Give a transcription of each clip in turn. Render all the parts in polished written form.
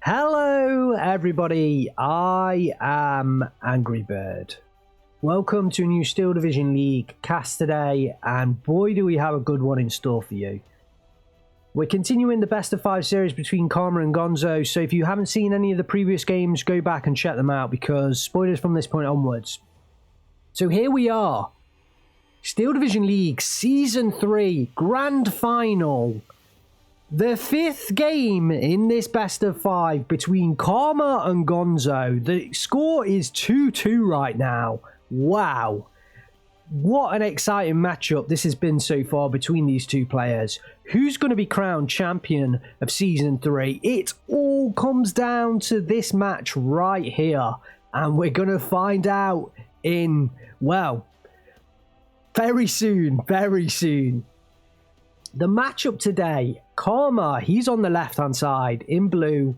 Hello everybody, I am Angry Bird. Welcome to a new Steel Division League cast today, and boy do we have a good one in store for you. We're continuing the best of 5 series between Karma and Gonzo, so if you haven't seen any of the previous games, go back and check them out because spoilers from this point onwards. So here we are, Steel Division League Season 3 Grand Final. The 5th game in this best of 5 between Karma and Gonzo. The score is 2-2 right now. Wow. What an exciting matchup this has been so far between these two players. Who's going to be crowned champion of Season 3? It all comes down to this match right here. And we're going to find out in, well, very soon, very soon. The matchup today, Karma, he's on the left-hand side in blue.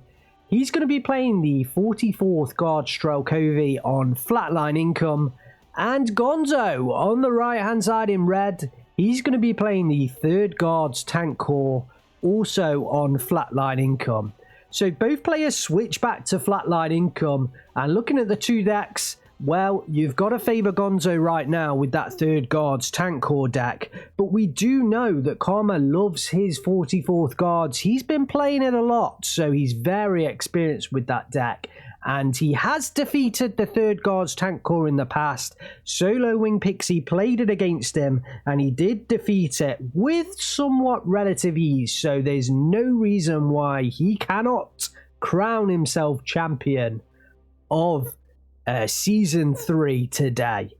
He's going to be playing the 44th Guard Strelkovi on Flatline Income. And Gonzo on the right-hand side in red, he's going to be playing the 3rd Guards Tank Corps, also on Flatline Income. So both players switch back to Flatline Income, and looking at the two decks, well, you've got to favour Gonzo right now with that 3rd Guards Tank Corps deck, but we do know that Karma loves his 44th Guards. He's been playing it a lot, so he's very experienced with that deck, and he has defeated the 3rd Guards Tank Corps in the past. Solo Wing Pixie played it against him, and he did defeat it with somewhat relative ease, so there's no reason why he cannot crown himself champion of Season 3 today.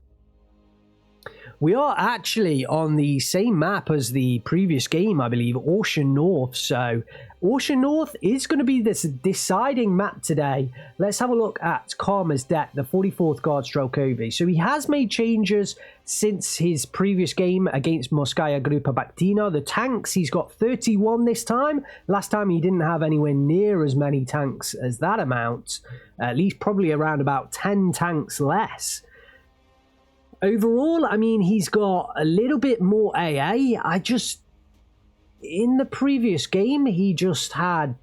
We are actually on the same map as the previous game, I believe, Ocean North. So Ocean North is going to be this deciding map today. Let's have a look at Karma's deck, the 44th Guard Strelkovi. So he has made changes since his previous game against Moskaya Grupa Baktina. The tanks, he's got 31 this time. Last time he didn't have anywhere near as many tanks as that amount. At least probably around about 10 tanks less. Overall, I mean, he's got a little bit more AA. In the previous game, he just had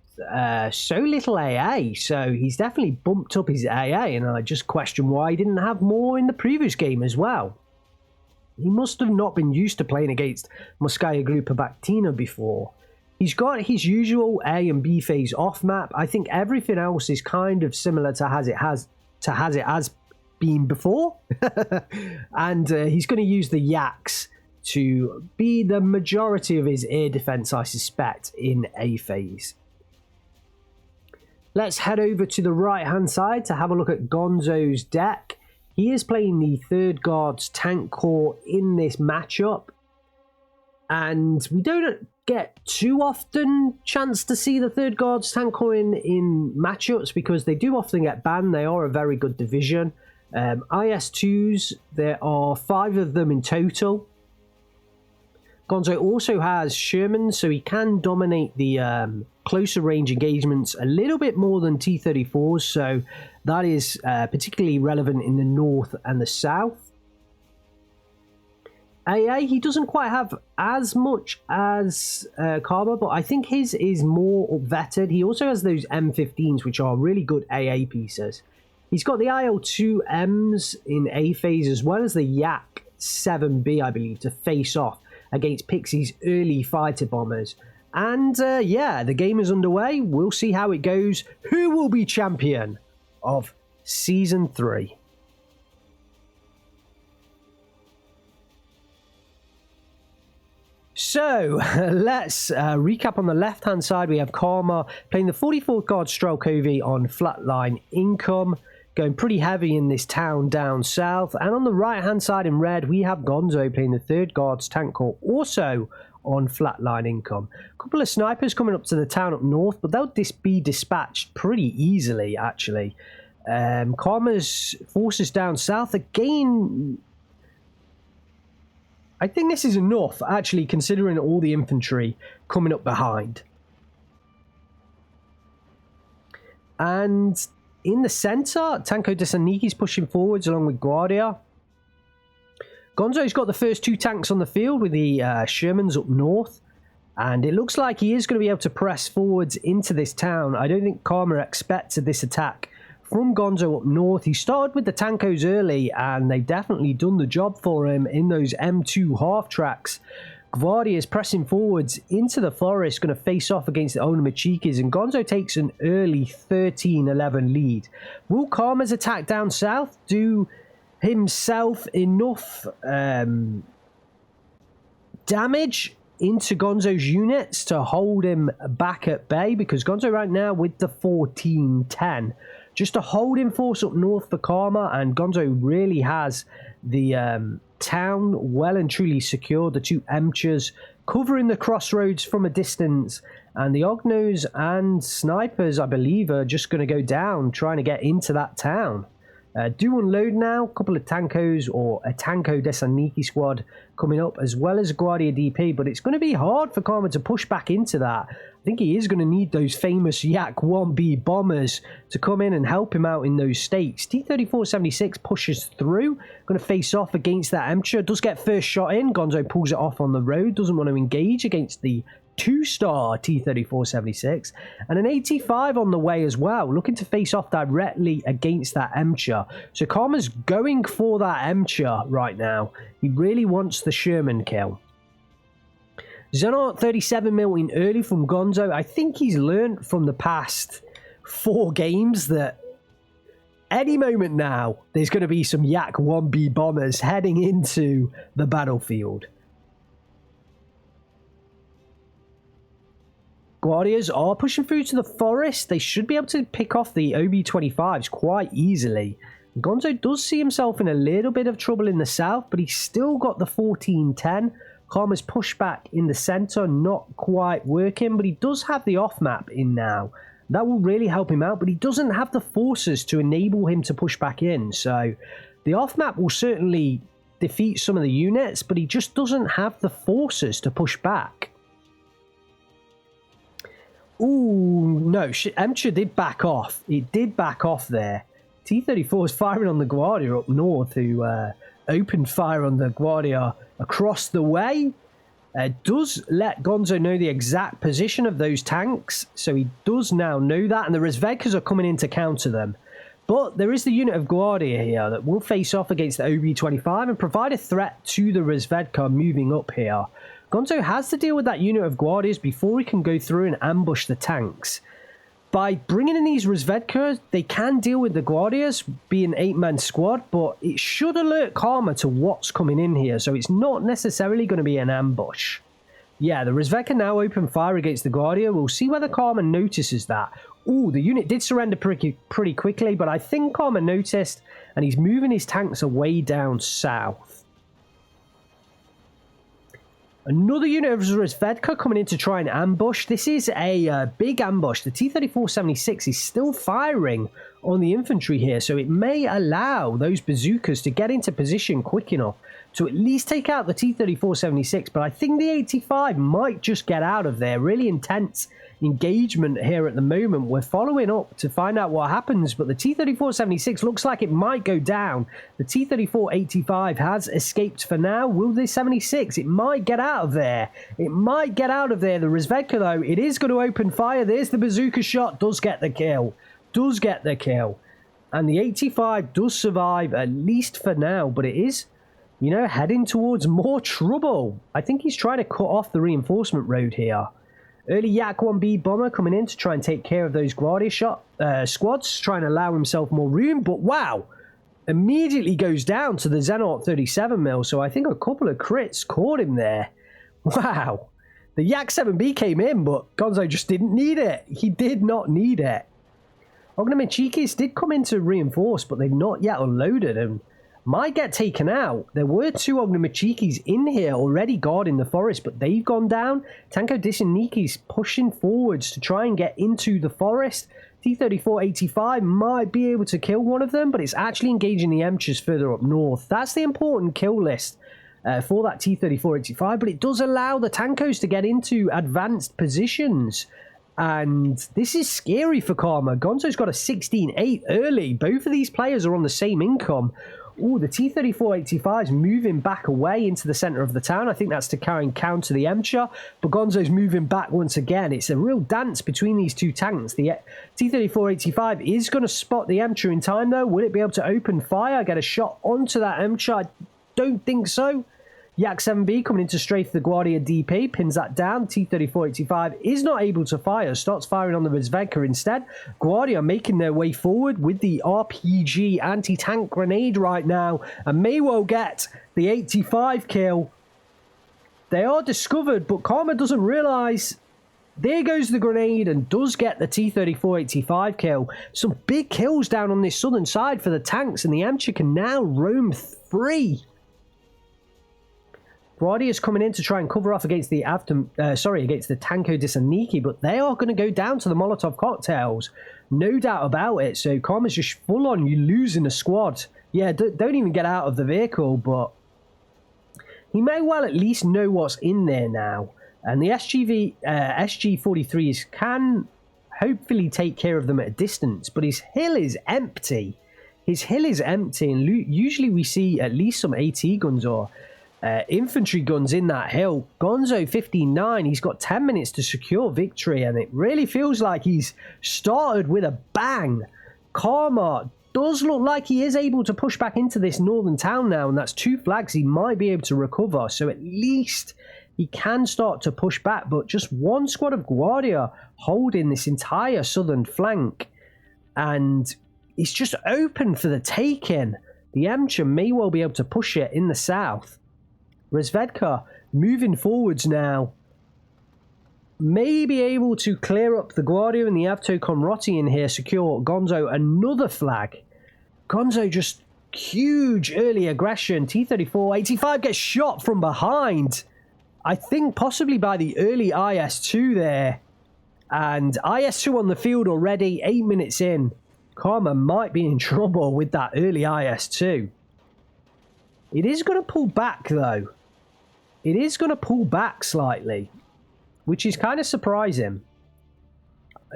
so little AA. So he's definitely bumped up his AA. And I just question why he didn't have more in the previous game as well. He must have not been used to playing against Moskaya Grupa Baktina before. He's got his usual A and B phase off map. I think everything else is kind of similar to as it has been before. And he's going to use the Yaks to be the majority of his air defense, I suspect, in A phase. Let's head over to the right hand side to have a look at Gonzo's deck. He is playing the 3rd Guards Tank Corps in this matchup, and we don't get too often chance to see the 3rd Guards Tank Corps in matchups because they do often get banned. They are a very good division. IS2s, there are 5 of them in total. Gonzo also has Sherman, so he can dominate the closer range engagements a little bit more than T-34s, so that is particularly relevant in the north and the south. AA, he doesn't quite have as much as Karma, but I think his is more vetted. He also has those M15s, which are really good AA pieces. He's got the IL-2Ms in A phase, as well as the Yak 7B, I believe, to face off against Pixie's early fighter bombers. And yeah, the game is underway. We'll see how it goes. Who will be champion of Season 3? So, let's recap. On the left-hand side, we have Karma playing the 44th Guard Strelkovi on Flatline Income, going pretty heavy in this town down south. And on the right-hand side in red, we have Gonzo playing the 3rd Guards Tank Corps, also on Flatline Income. A couple of snipers coming up to the town up north, but they'll be dispatched pretty easily, actually. Karma's forces down south, again, I think this is enough, actually, considering all the infantry coming up behind. And in the centre, Tanko Desaniki's pushing forwards along with Guardia. Gonzo's got the first 2 tanks on the field with the Shermans up north. And it looks like he is going to be able to press forwards into this town. I don't think Karma expected this attack from Gonzo up north. He started with the Tankos early, and they've definitely done the job for him in those M2 half tracks. Guardia is pressing forwards into the forest, going to face off against the Onomachikis, and Gonzo takes an early 13-11 lead. Will Karma's attack down south do himself enough damage into Gonzo's units to hold him back at bay? Because Gonzo right now with the 14-10, just a holding force up north for Karma, and Gonzo really has the town well and truly secured. The two Emchas covering the crossroads from a distance, and the Ognos and snipers, I believe, are just going to go down trying to get into that town. Do unload now. A couple of Tankos or a Tanko Desaniki squad coming up, as well as Guardia DP, but it's going to be hard for Karma to push back into that. I think he is going to need those famous Yak 1B bombers to come in and help him out in those states. T-34-76 pushes through, going to face off against that Emcha. Does get first shot in. Gonzo pulls it off on the road, doesn't want to engage against the 2-star T-34-76, and an 85 on the way as well, looking to face off directly against that Emcha. So Karma's going for that Emcha right now. He really wants the Sherman kill. Xenart 37mm in early from Gonzo. I think he's learned from the past 4 games that any moment now there's going to be some Yak 1B bombers heading into the battlefield. Guardias are pushing through to the forest. They should be able to pick off the OB-25s quite easily. Gonzo does see himself in a little bit of trouble in the south, but he's still got the 14-10. Karma's pushback in the center, not quite working, but he does have the off-map in now. That will really help him out, but he doesn't have the forces to enable him to push back in. So the off-map will certainly defeat some of the units, but he just doesn't have the forces to push back. Ooh, no, Emcha did back off. It did back off there. T-34 is firing on the Guardia up north, who opened fire on the Guardia across the way. Does let Gonzo know the exact position of those tanks, so he does now know that, and the Razvedkas are coming in to counter them. But there is the unit of Guardia here that will face off against the OB-25 and provide a threat to the Razvedka moving up here. Gonzo has to deal with that unit of Guardias before he can go through and ambush the tanks. By bringing in these Razvedkas, they can deal with the Guardias, being an 8-man squad, but it should alert Karma to what's coming in here, so it's not necessarily going to be an ambush. Yeah, the Razvedka now open fire against the Guardia. We'll see whether Karma notices that. Ooh, the unit did surrender pretty quickly, but I think Karma noticed, and he's moving his tanks away down south. Another unit of Razvedka coming in to try and ambush. This is a big ambush. The T-34-76 is still firing on the infantry here, so it may allow those bazookas to get into position quick enough to at least take out the T-34-76, but I think the 85 might just get out of there. Really intense engagement here at the moment. We're following up to find out what happens, but the T-34-76 looks like it might go down. The T-34-85 has escaped for now. Will the 76? It might get out of there. It might get out of there. The Razvedka, though, it is going to open fire. There's the bazooka shot. Does get the kill. Does get the kill. And the 85 does survive, at least for now, but it is, you know, heading towards more trouble. I think he's trying to cut off the reinforcement road here. Early Yak 1B bomber coming in to try and take care of those Guardia squads, trying to allow himself more room, but wow, immediately goes down to the Xenart 37mm, so I think a couple of crits caught him there. Wow, the Yak 7B came in, but Gonzo just didn't need it. He did not need it. Ognamechikis did come in to reinforce, but they've not yet unloaded and might get taken out. There were 2 Ognamechikis in here already guarding the forest, but they've gone down. Tanko Disaniki's pushing forwards to try and get into the forest. T-34-85 might be able to kill one of them, but it's actually engaging the Emchas further up north. That's the important kill list for that T-34-85, but it does allow the Tankos to get into advanced positions. And this is scary for Karma. Gonzo's got a 16-8 early. Both of these players are on the same income. Ooh, the T-34-85 is moving back away into the center of the town. I think that's to carry and counter the Emcher. But Gonzo's moving back once again. It's a real dance between these two tanks. The T-34-85 is going to spot the Emcher in time, though. Will it be able to open fire, get a shot onto that Emcher? I don't think so. Yak 7B coming in to strafe the Guardia DP, pins that down. T-34-85 is not able to fire, starts firing on the Rizvedka instead. Guardia making their way forward with the RPG anti-tank grenade right now, and may well get the 85 kill. They are discovered, but Karma doesn't realise. There goes the grenade and does get the T-34-85 kill. Some big kills down on this southern side for the tanks, and the Emcher can now roam free. Guardia is coming in to try and cover off against the against the Tanko Disaniki, but they are going to go down to the Molotov cocktails, no doubt about it. So Karma's just full on, you losing a squad. Yeah, don't even get out of the vehicle, but he may well at least know what's in there now. And the SG-43s can hopefully take care of them at a distance, but his hill is empty. His hill is empty, and usually we see at least some AT guns or infantry guns in that hill. Gonzo 59, he's got 10 minutes to secure victory, and it really feels like he's started with a bang. Karma does look like he is able to push back into this northern town now, and that's 2 flags he might be able to recover, so at least he can start to push back. But just 1 squad of Guardia holding this entire southern flank, and it's just open for the taking. The Emcher may well be able to push it in the south. Rizvedka moving forwards now, may be able to clear up the Guardia and the Avto Conrotti in here, secure Gonzo another flag. Gonzo just huge early aggression. T-34-85 gets shot from behind, I think possibly by the early IS-2 there, and IS-2 on the field already, 8 minutes in. Karma might be in trouble with that early IS-2. It is going to pull back though. It is going to pull back slightly, which is kind of surprising.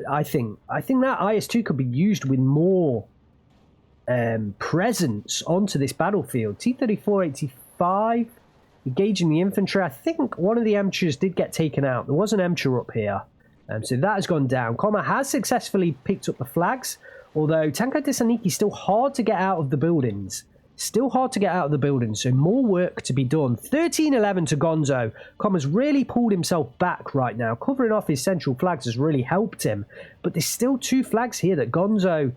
I think that IS-2 could be used with more presence onto this battlefield. T-34-85 engaging the infantry. I think one of the Emchers did get taken out. There was an Emcher up here, so that has gone down. Karma has successfully picked up the flags, although Tanko Disaniki is still hard to get out of the buildings. Still hard to get out of the building, so more work to be done. 13-11 to Gonzo. Karma's really pulled himself back right now. Covering off his central flags has really helped him. But there's still 2 flags here that Gonzo,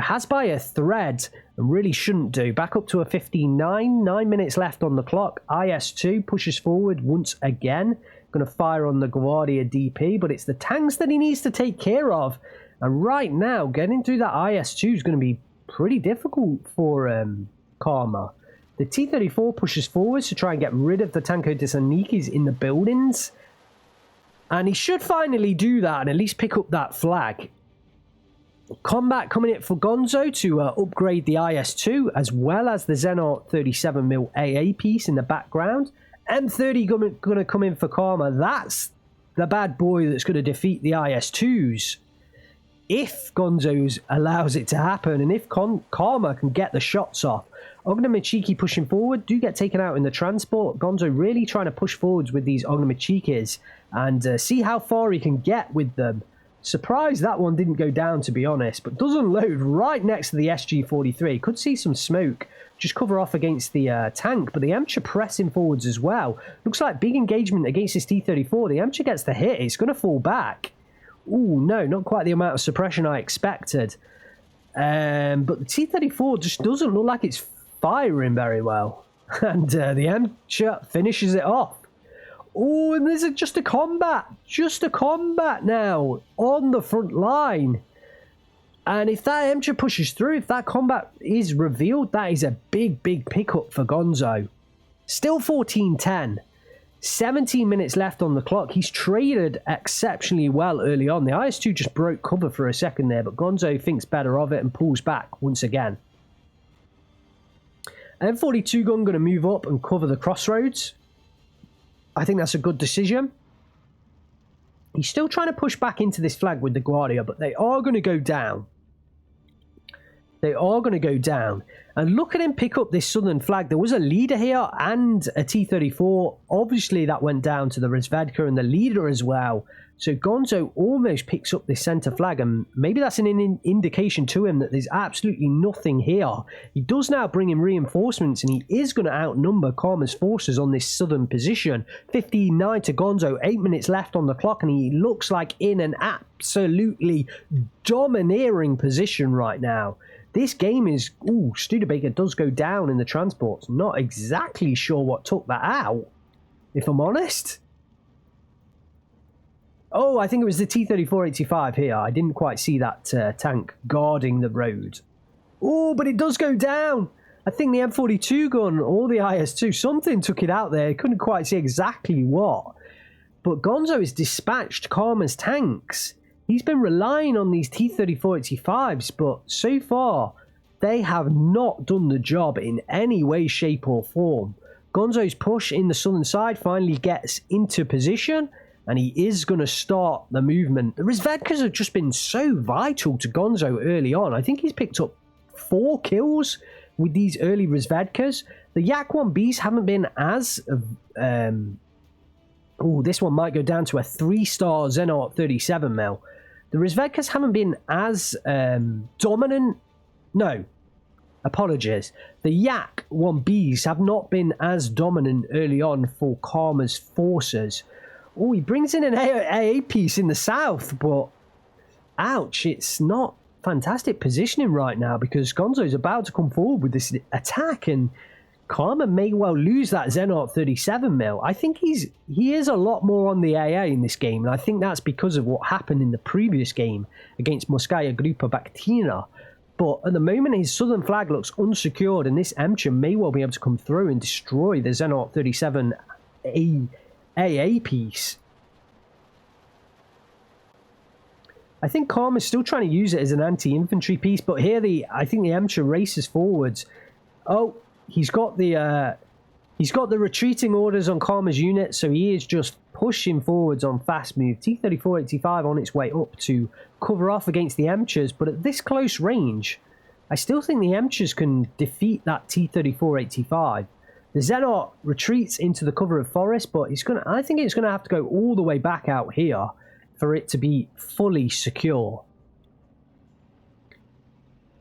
has by a thread and really shouldn't do. Back up to a 59. 9 minutes left on the clock. IS-2 pushes forward once again. Going to fire on the Guardia DP, but it's the tanks that he needs to take care of. And right now, getting through that IS-2 is going to be pretty difficult for Karma. The T-34 pushes forwards to try and get rid of the Tanko Disanikis in the buildings, and he should finally do that and at least pick up that flag. Combat coming in for Gonzo to upgrade the IS-2 as well as the Xenor 37mm AA piece in the background. M30 going to come in for Karma. That's the bad boy that's going to defeat the IS-2s. If Gonzo's allows it to happen, and if Karma can get the shots off. Ognamachiki pushing forward, do get taken out in the transport. Gonzo really trying to push forwards with these Ognamachikis and see how far he can get with them. Surprised that one didn't go down, to be honest, but doesn't load right next to the SG-43. Could see some smoke just cover off against the tank, but the Emcher pressing forwards as well. Looks like big engagement against this T-34. The Emcher gets the hit. It's going to fall back. Ooh, no, not quite the amount of suppression I expected. But the T-34 just doesn't look like it's firing very well. And the Emcher finishes it off. Oh, and there's just a combat now on the front line. And if that Emcher pushes through, if that combat is revealed, that is a big, big pickup for Gonzo. Still 14-10. 17 minutes left on the clock. He's traded exceptionally well early on. The IS-2 just broke cover for a second there, but Gonzo thinks better of it and pulls back once again. M42 gun going to move up and cover the crossroads. I think that's a good decision. He's still trying to push back into this flag with the Guardia, but they are going to go down. They are going to go down. And look at him pick up this southern flag. There was a leader here and a T-34. Obviously, that went down to the Rozvedka and the leader as well. So Gonzo almost picks up this center flag, and maybe that's an indication to him that there's absolutely nothing here. He does now bring in reinforcements, and he is going to outnumber Karma's forces on this southern position. 59 to Gonzo, 8 minutes left on the clock, and he looks like in an absolutely domineering position right now. This game is... Ooh, Studebaker does go down in the transports. Not exactly sure what took that out, if I'm honest. Oh, I think it was the T-34-85 here. I didn't quite see that tank guarding the road. Oh, but it does go down. I think the M42 gun or the IS-2, something took it out there. I couldn't quite see exactly what. But Gonzo has dispatched Karma's tanks. He's been relying on these T-34-85s, but so far, they have not done the job in any way, shape or form. Gonzo's push in the southern side finally gets into position, and he is going to start the movement. The Rozvedkas have just been so vital to Gonzo early on. I think he's picked up 4 kills with these early Rozvedkas. The Yak-1Bs haven't been as... oh, this one might go down to a 3-star Xenon 37mm. The Rozvedkas haven't been as dominant. No, apologies. The Yak-1Bs have not been as dominant early on for Karma's forces. Oh, he brings in an AA piece in the south, but ouch, it's not fantastic positioning right now because Gonzo's about to come forward with this attack, and Karma may well lose that Xenon 37mm. I think he is a lot more on the AA in this game, and I think that's because of what happened in the previous game against Moskaya Grupa Bakhtina. But at the moment, his southern flag looks unsecured, and this Emcher may well be able to come through and destroy the Xenon 37 AA piece. I think Karma's still trying to use it as an anti-infantry piece, but here I think the Emcher races forwards. Oh, he's got the retreating orders on Karma's unit, so he is just pushing forwards on fast move. T-34-85 on its way up to cover off against the Emchers, but at this close range, I still think the Emchers can defeat that T-34-85. The Xenon retreats into the cover of forest, but I think it's going to have to go all the way back out here for it to be fully secure.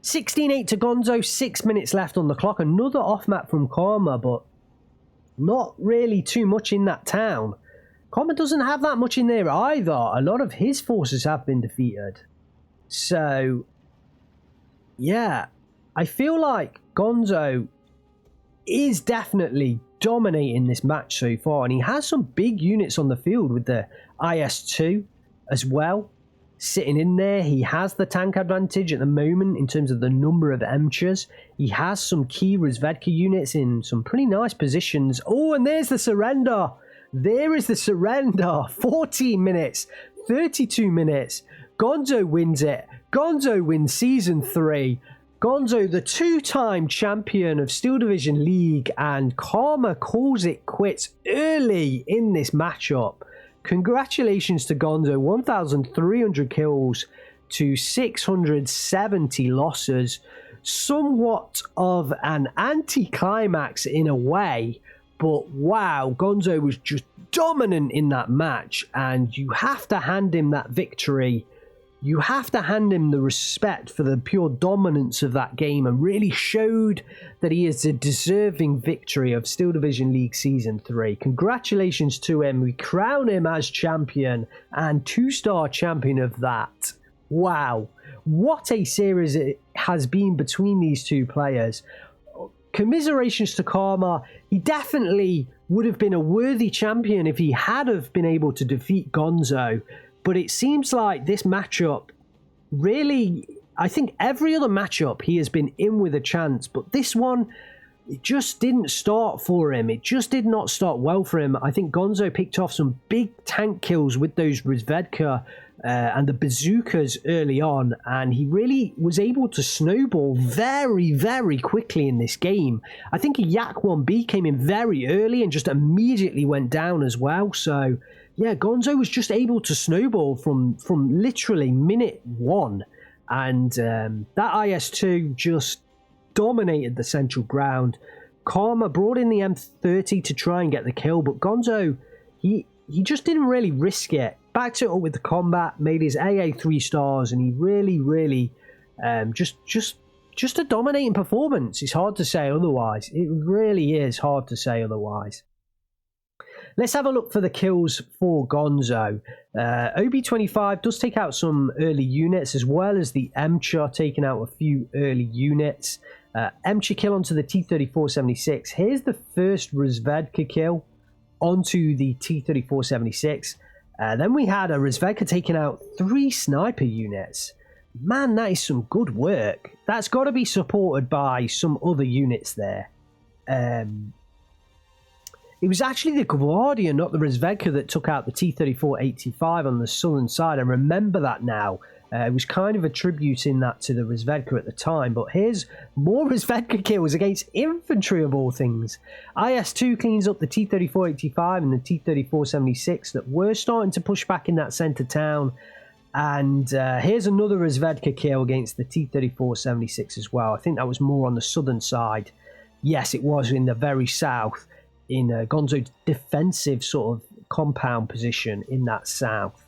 16-8 to Gonzo, 6 minutes left on the clock. Another off-map from Karma, but not really too much in that town. Karma doesn't have that much in there either. A lot of his forces have been defeated. So, yeah, I feel like Gonzo is definitely dominating this match so far, and he has some big units on the field with the IS-2 as well sitting in there. He has the tank advantage at the moment in terms of the number of Emchers. He has some key Rozvedka units in some pretty nice positions. Oh, and there's the surrender. There is the surrender. 14 minutes, 32 minutes. Gonzo wins it. Gonzo wins Season 3. Gonzo, the 2-time champion of Steel Division League, and Karma calls it quits early in this matchup. Congratulations to Gonzo, 1,300 kills to 670 losses. Somewhat of an anticlimax in a way, but wow, Gonzo was just dominant in that match, and you have to hand him that victory. You have to hand him the respect for the pure dominance of that game, and really showed that he is a deserving victory of Steel Division League Season 3. Congratulations to him. We crown him as champion and 2-star champion of that. Wow. What a series it has been between these two players. Commiserations to Karma. He definitely would have been a worthy champion if he had have been able to defeat Gonzo. But it seems like this matchup really, I think every other matchup he has been in with a chance. But this one, it just didn't start for him. It just did not start well for him. I think Gonzo picked off some big tank kills with those Rozvedka and the bazookas early on. And he really was able to snowball very, very quickly in this game. I think a Yak-1B came in very early and just immediately went down as well. So yeah, Gonzo was just able to snowball from literally minute 1. And that IS-2 just dominated the central ground. Karma brought in the M30 to try and get the kill, but Gonzo, he just didn't really risk it. Backed it up with the combat, made his AA 3 stars, and he really just a dominating performance. It's hard to say otherwise. It really is hard to say otherwise. Let's have a look for the kills for Gonzo. OB25 does take out some early units, as well as the Emcha taking out a few early units. Emcha kill onto the T-34-76. Here's the first Razvedka kill onto the T-34-76. Then we had a Razvedka taking out 3 sniper units. Man, that is some good work. That's got to be supported by some other units there. It was actually the Guardia, not the Razvedka, that took out the T-34-85 on the southern side. I remember that now. I was kind of attributing that to the Razvedka at the time. But here's more Razvedka kills against infantry of all things. IS-2 cleans up the T-34-85 and the T-34-76 that were starting to push back in that centre town. And here's another Razvedka kill against the T-34-76 as well. I think that was more on the southern side. Yes, it was in the very south, in Gonzo's defensive sort of compound position in that south.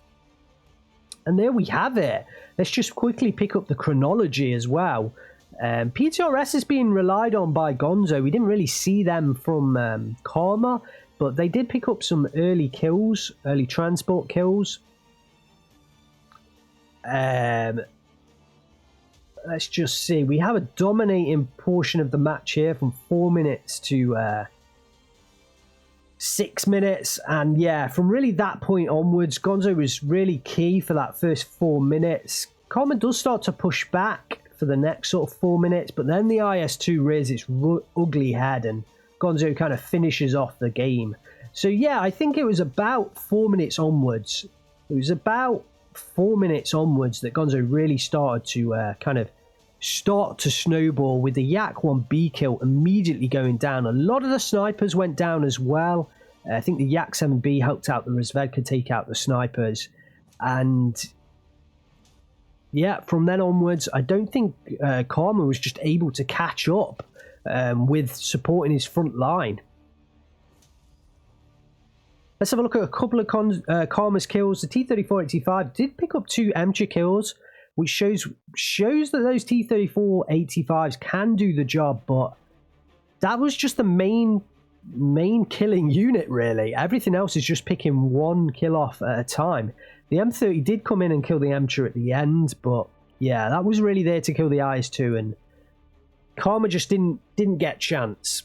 And there we have it. Let's just quickly pick up the chronology as well. PTRS is being relied on by Gonzo. We didn't really see them from Karma, but they did pick up some early kills, early transport kills. Let's just see. We have a dominating portion of the match here from 4 minutes to 6 minutes, and yeah, from really that point onwards, Gonzo was really key for that first 4 minutes. Karma does start to push back for the next sort of 4 minutes, but then the IS-2 rears its ugly head and Gonzo kind of finishes off the game. So yeah, I think it was about 4 minutes onwards. It was about 4 minutes onwards that Gonzo really started to kind of start to snowball, with the Yak 1B kill immediately going down. A lot of the snipers went down as well. I think the Yak 7B helped out the Razvedka take out the snipers. And yeah, from then onwards, I don't think Karma was just able to catch up with supporting his front line. Let's have a look at a couple of Karma's kills. The T-34-85 did pick up 2 Emcha kills, which shows that those T-34-85s can do the job, but that was just the main killing unit, really. Everything else is just picking 1 kill off at a time. The M30 did come in and kill the Emcha at the end, but yeah, that was really there to kill the IS-2, and Karma just didn't get chance.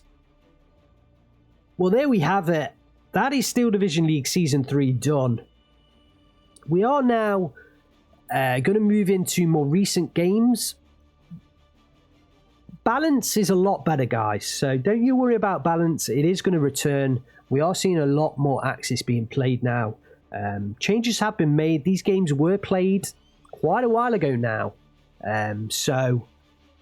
Well, there we have it. That is Steel Division League Season 3 done. We are now going to move into more recent games. Balance is a lot better, guys, so don't you worry about balance. It is going to return. We are seeing a lot more Axis being played now. Changes have been made. These games were played quite a while ago now, so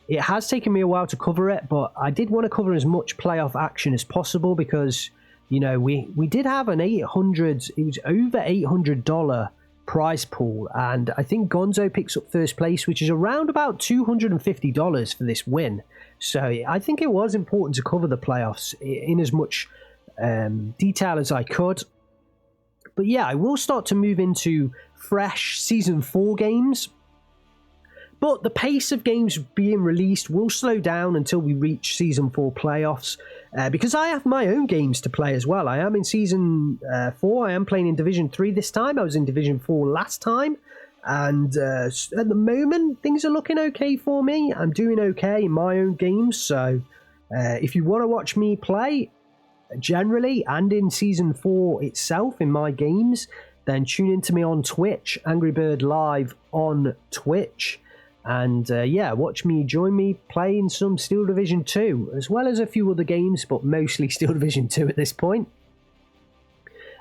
it has taken me a while to cover it, but I did want to cover as much playoff action as possible because, you know, we did have an $800, it was over $800 prize pool, and I think Gonzo picks up first place, which is around about $250 for this win. So I think it was important to cover the playoffs in as much detail as I could. But yeah, I will start to move into fresh Season 4 games. But the pace of games being released will slow down until we reach Season 4 playoffs. Because I have my own games to play as well. I am in Season 4. I am playing in Division 3 this time. I was in Division 4 last time. And at the moment, things are looking okay for me. I'm doing okay in my own games. So if you want to watch me play, generally, and in Season 4 itself, in my games, then tune into me on Twitch, Angry Bird Live on Twitch. And yeah, join me playing some Steel Division 2, as well as a few other games, but mostly Steel Division 2 at this point.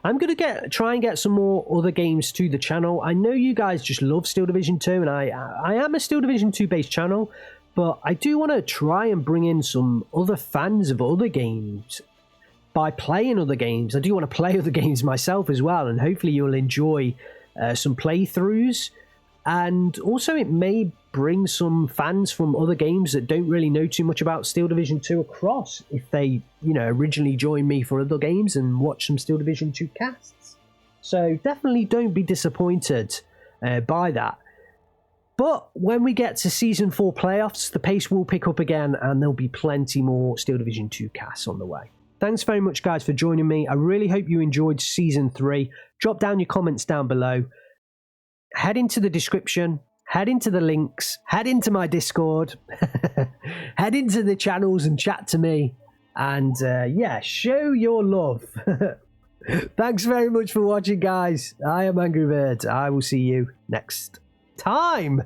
I'm going to try and get some more other games to the channel. I know you guys just love Steel Division 2, and I am a Steel Division 2 based channel, but I do want to try and bring in some other fans of other games by playing other games. I do want to play other games myself as well, and hopefully you'll enjoy some playthroughs. And also it may bring some fans from other games that don't really know too much about Steel Division 2 across if they, originally join me for other games and watch some Steel Division 2 casts. So definitely don't be disappointed by that. But when we get to Season 4 playoffs, the pace will pick up again and there'll be plenty more Steel Division 2 casts on the way. Thanks very much, guys, for joining me. I really hope you enjoyed Season 3. Drop down your comments down below. Head into the description, head into the links, head into my Discord, head into the channels and chat to me. And yeah, show your love. Thanks very much for watching, guys. I am Angry Bird. I will see you next time.